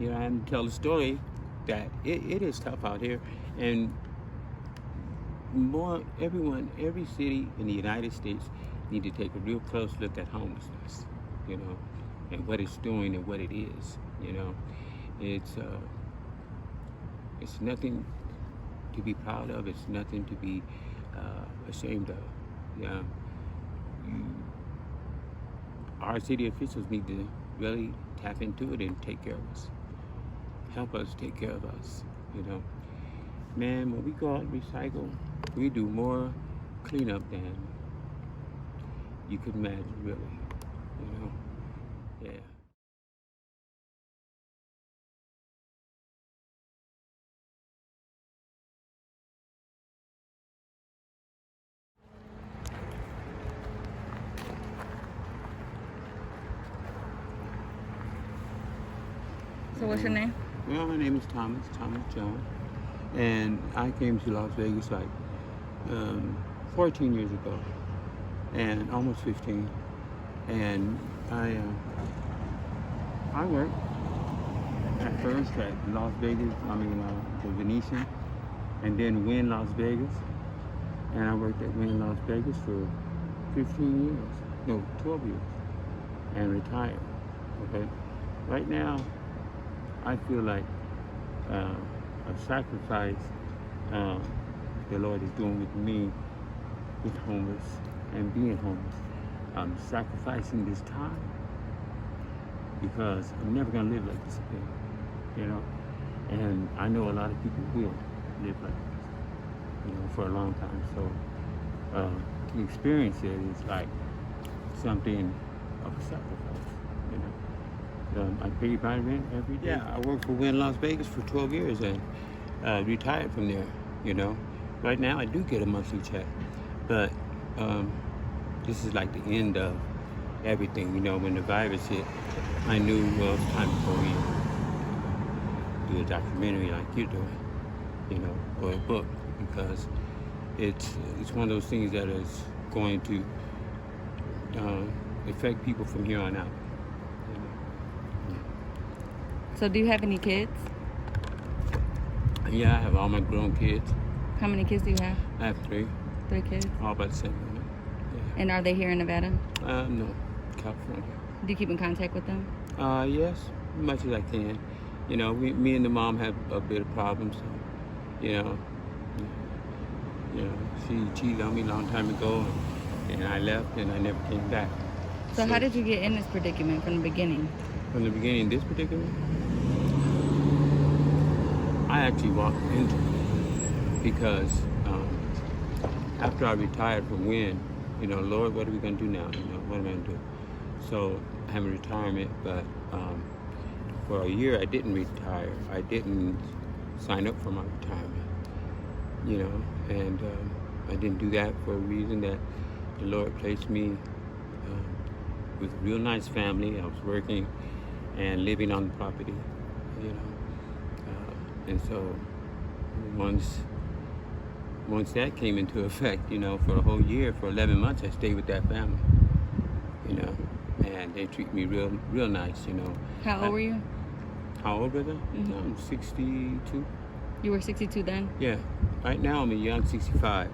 You know, and tell the story that it is tough out here, and every city in the United States need to take a real close look at homelessness, you know, and what it's doing and what it is. You know, it's nothing to be proud of. It's nothing to be ashamed of. Yeah, you, our city officials need to really tap into it and take care of us. Help us take care of us. You know, man, when we go out and recycle, we do more cleanup than you could imagine, really. You know, yeah. So what's your name? Well, my name is Thomas John, and I came to Las Vegas like 14 years ago, and almost 15. And I worked at first at Las Vegas, the Venetian, and then Wynn Las Vegas. And I worked at Wynn Las Vegas for 15 years, no, 12 years, and retired, okay? Right now, I feel like a sacrifice the Lord is doing with me, with homeless, and being homeless. I'm sacrificing this time because I'm never gonna live like this again, you know? And I know a lot of people will live like this, you know, for a long time. So to experience it is like something of a sacrifice, you know? I pay my rent every day. Yeah, I worked for Wynn Las Vegas for 12 years and retired from there, you know? Right now I do get a monthly check, but this is like the end of everything, you know? When the virus hit, I knew, well, it's time to go in, do a documentary like you're doing, you know, or a book, because it's one of those things that is going to affect people from here on out. So do you have any kids? Yeah, I have all my grown kids. How many kids do you have? I have 3. 3 kids. All about the same. Yeah. And are they here in Nevada? No, California. Do you keep in contact with them? Yes, as much as I can. You know, me and the mom have a bit of problems. So, you know, she cheated on me a long time ago, and I left, and I never came back. So how did you get in this predicament from the beginning? From the beginning, this predicament, I actually walked into it because after I retired from Wynn, you know, Lord, what are we going to do now? You know, what am I going to do? So I have a retirement, but for a year I didn't retire. I didn't sign up for my retirement, you know, and I didn't do that for a reason that the Lord placed me with a real nice family. I was working and living on the property, you know, and so once that came into effect, you know, for a whole year, for 11 months, I stayed with that family, you know, and they treat me real nice, you know. How old were you? How old was I? Mm-hmm. I'm 62. You were 62 then? Yeah. Right now I'm a young 65.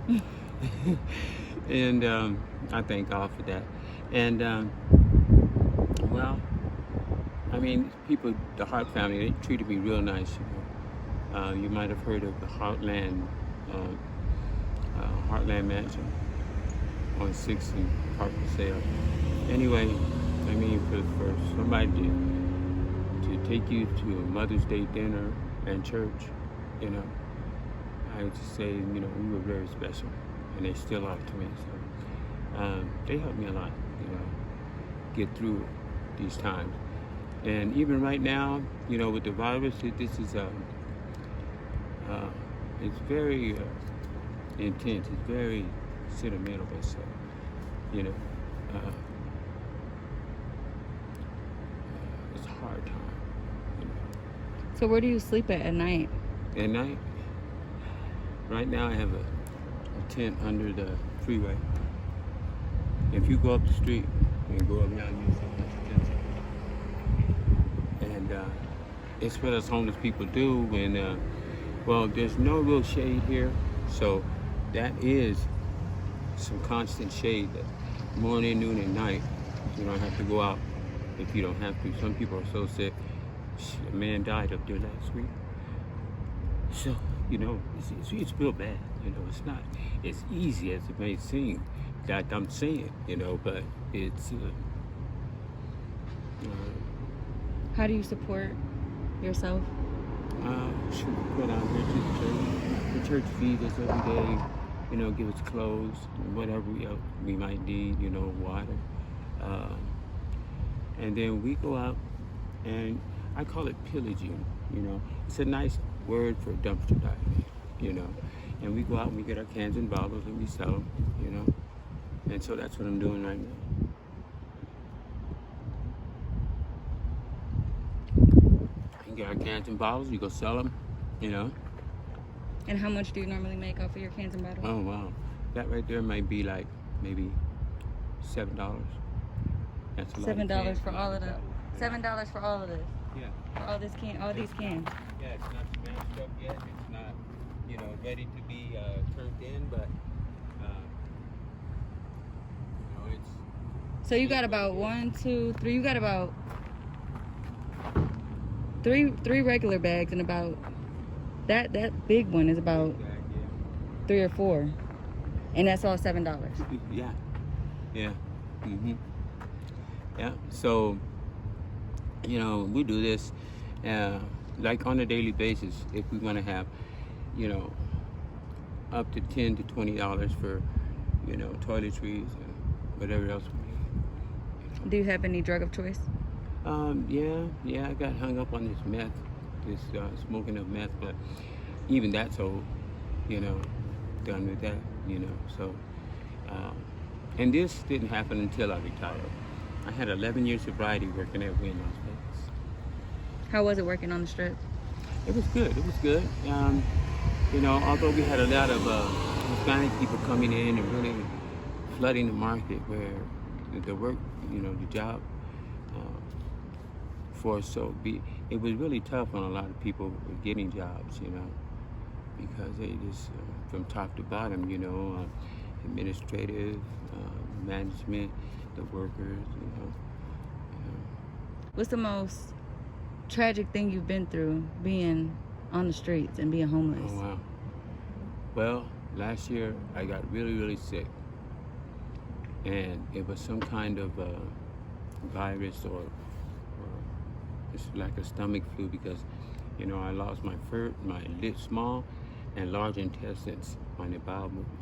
Yeah. And I thank God for that. And well, I mean, people, the Hart family, they treated me real nice, you know. You might have heard of the Heartland Mansion on 6th and Park Sale. Anyway, I mean, for somebody to take you to a Mother's Day dinner and church, you know, I would just say, you know, we were very special, and they still are to me. So they helped me a lot, you know, get through these times. And even right now, you know, with the virus, this is it's very intense. It's very sentimental, but you know, it's a hard time. You know. So where do you sleep at night? At night, right now I have a tent under the freeway. If you go up the street and go around, you see a tent. And it's what us homeless people do. And well, there's no real shade here, so that is some constant shade. That morning, noon, and night. You don't have to go out if you don't have to. Some people are so sick. A man died up there last week. So, it's real bad. It's not as easy as it may seem that I'm saying, but it's. How do you support yourself? Should go down here to the church. The church feeds us every day, give us clothes, whatever we might need, water. And then we go out, and I call it pillaging, It's a nice word for dumpster diving, And we go out and we get our cans and bottles and we sell them, And so that's what I'm doing right now. You get our cans and bottles, you go sell them, And how much do you normally make off of your cans and bottles? Oh, wow. That right there might be like maybe $7. That's a lot. $7 for all of the. $7 for all of this. Yeah. For all these cans. Yeah, it's not smashed up yet. It's not, ready to be turned in, but it's. So you got about 1, 2, 3. You got about three regular bags, and about that big one is about 3 or 4, and that's all $7. Yeah. Yeah. Mhm. Yeah. So, we do this like on a daily basis. If we want to have, up to $10 to $20 for, toiletries and whatever else we need. Do you have any drug of choice? Yeah. I got hung up on this meth, this smoking of meth, but even that's old, done with that, So, and this didn't happen until I retired. I had 11 years sobriety working at Wynn Las Vegas. How was it working on the strip? It was good. Although we had a lot of Hispanic people coming in and really flooding the market where the work, the job force, it was really tough on a lot of people with getting jobs, because they just, from top to bottom, administrative, management, the workers, What's the most tragic thing you've been through being on the streets and being homeless? Oh, wow. Well, last year I got really, really sick. And it was some kind of virus or it's like a stomach flu because, I lost my small and large intestines on the bowel movement.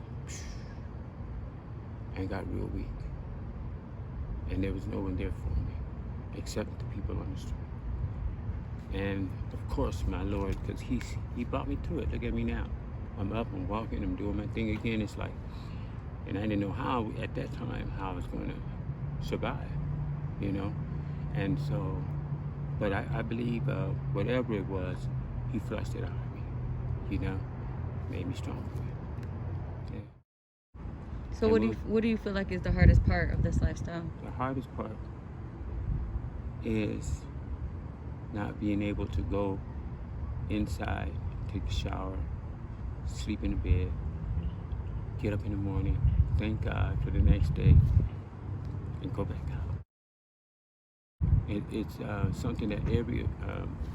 And got real weak. And there was no one there for me except the people on the street. And of course, my Lord, because he brought me through it. Look at me now. I'm up, I'm walking, I'm doing my thing again. It's like, and I didn't know how at that time how I was going to survive, And so, but I believe whatever it was, he flushed it out of me, made me stronger. Yeah. So what do you feel like is the hardest part of this lifestyle? The hardest part is not being able to go inside, take a shower, sleep in the bed, get up in the morning, thank God for the next day, and go back out. It's something that every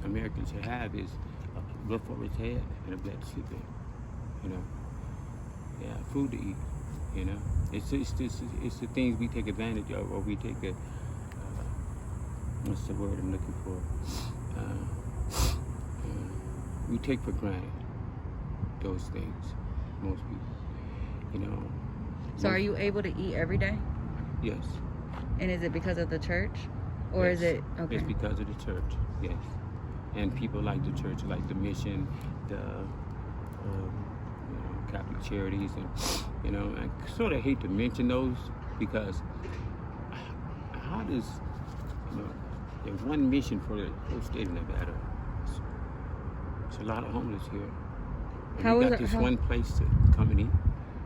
American should have is a roof over his head and a bed to sleep in. Yeah, food to eat. It's the things we take advantage of, or we take what's the word I'm looking for? We take for granted those things. Most people, So are you able to eat every day? Yes. And is it because of the church, or Yes. is it okay? It's because of the church. Yes. And people like the church, like the mission, the Catholic charities, and I sort of hate to mention those because how does there's one mission for the whole state of Nevada. It's a lot of homeless here. And How we is got it- this how- one place to come and eat.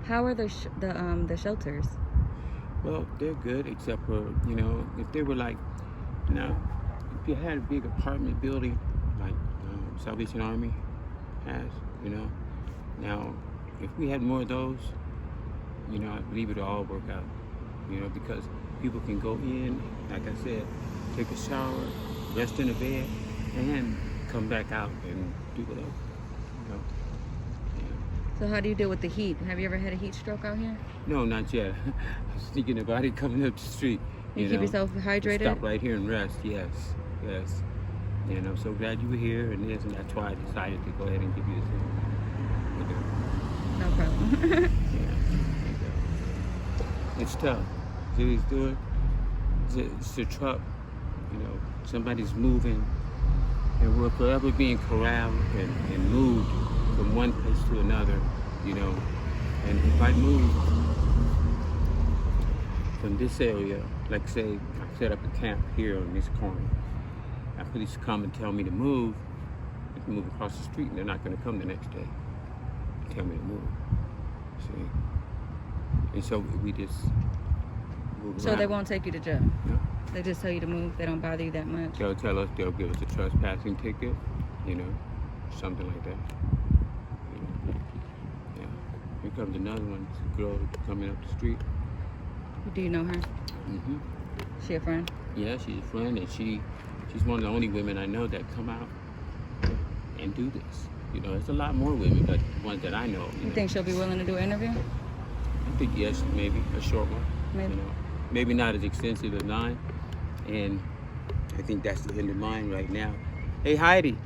How are the shelters? Well, they're good except for if they were like, if you had a big apartment building like Salvation Army has, you know. Now, if we had more of those, you know, I believe it'll all work out, you know, because people can go in, like I said, take a shower, rest in a bed, and come back out and do whatever, you know. Yeah. So how do you deal with the heat? Have you ever had a heat stroke out here? No, not yet. I was thinking about it coming up the street. You keep know. yourself hydrated? Stop right here and rest, yes. And I'm so glad you were here, and that's why I decided to go ahead and give you this. No problem. Yeah. It's tough. See what he's doing? It's a truck, you know, somebody's moving, and we're forever being corralled and moved from one place to another, you know. And if I move from this area, like say I set up a camp here on this corner, and police come and tell me to move, I can move across the street and they're not going to come the next day and tell me to move. See? And so we just move So around. they won't take you to jail? No. They just tell you to move? They don't bother you that much? They'll tell us, they'll give us a trespassing ticket, you know, something like that. You know? Yeah. Here comes another one, it's a girl coming up the street. Do you know her? Mm-hmm. She a friend? Yeah, she's a friend, and she's one of the only women I know that come out and do this. You know, there's a lot more women, but the ones that I know. You think she'll be willing to do an interview? I think yes, maybe a short one. Maybe. You know, maybe not as extensive as mine, and I think that's the end of mine right now. Hey Heidi.